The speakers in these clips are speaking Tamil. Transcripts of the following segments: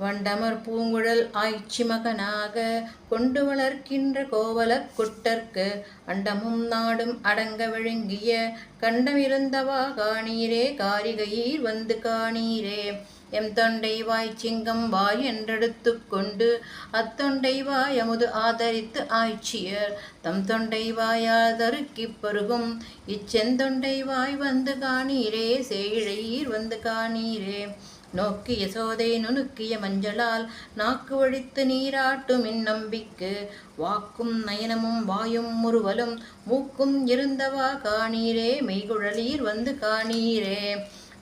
வண்டமர் பூங்குழல் ஆய்ச்சி மகனாக கொண்டு வளர்க்கின்ற கோவலக் குட்டர்க்கு அண்டமும் நாடும் அடங்க விழுங்கிய கண்டமிருந்தவா காணீரே காரிகையீர் வந்து காணீரே. எம் தொண்டை வாய் சிங்கம் வாய் என்றெடுத்து கொண்டு அத்தொண்டை வாய் அமுது ஆதரித்து ஆய்ச்சியர் தம் தொண்டை வாயால் தருக்கிப் பருகும் இச்செந்தொண்டை வாய் வந்து காணீரே சேயிழையீர் வந்து காணீரே. நோக்கிய சோதை நுணுக்கிய மஞ்சளால் நாக்கு வழித்து நீராட்டும் இந்நம்பிக்கு வாக்கும் நயனமும் வாயும் முறுவலும் மூக்கும் இருந்தவா காணீரே மெய்குழலீர் வந்து காணீரே.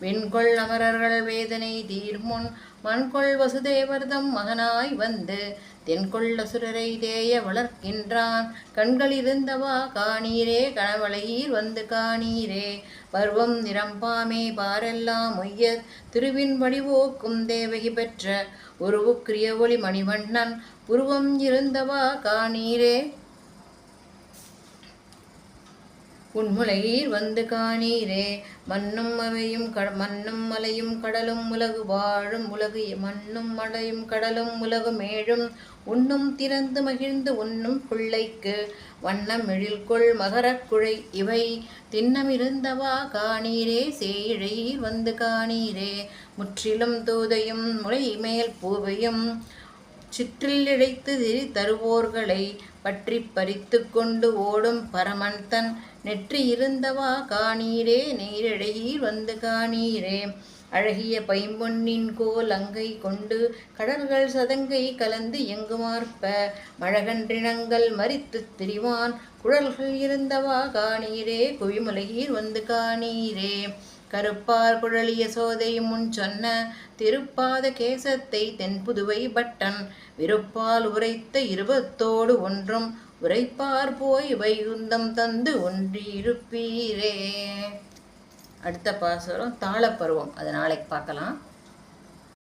விண்கொள் அமரர்கள் வேதனை தீர்முன் மண்கொள் வசுதேவர்தம் மகனாய் வந்து தென்கொள் அசுரரை தேய வளர்க்கின்றான் கண்களிருந்தவா காணீரே கணவளையீர் வந்து காணீரே. பருவம் நிரம்பாமே பாரெல்லாம் உய்யத் திருவின் வடிவோக்கும் தேவகி பெற்ற உருவுக்கிரிய ஒளி மணிவண்ணன் உருவம் இருந்தவா காணீரே உன்முலையீர் வந்து காணீரே. மண்ணும் அவையும் மண்ணும் மலையும் கடலும் உலகு வாழும் உலகு மண்ணும் மலையும் கடலும் உலகு மேழும் உண்ணும் திறந்து மகிழ்ந்து உண்ணும் பிள்ளைக்கு வண்ணம் எழில்கொள் மகரக் குழை இவை திண்ணமிருந்தவா காணீரே சேயிழையீர் வந்து காணீரே. முற்றிலும் தூதையும் முளை மேல் பூவையும் சிற்றில் இழைத்து தருவோர்களை பற்றி பறித்து கொண்டு ஓடும் பரமன் தன் நெற்றி இருந்தவா காணீரே நீரிழையீர் வந்து காணீரே. அழகிய பைம்பொன்னின் கோல் அங்கை கொண்டு கடல்கள் சதங்கை கலந்து எங்குமார்ப்ப மழகன்றினங்கள் மறித்து திரிவான் குழல்கள் இருந்தவா காணீரே குவிமுலையீர் வந்து காணீரே. கருப்பார் குழலிய சோதை முன் சொன்ன திருப்பாத கேசத்தை தென்புதுவை பட்டன் விருப்பால் உரைத்த இருபத்தோடு ஒன்றும் உரைப்பார் போய் வைகுந்தம் தந்து ஒன்றியிருப்பீரே. அடுத்த பாசுரம் தாளப்பருவம், அது நாளைக்கு பார்க்கலாம்.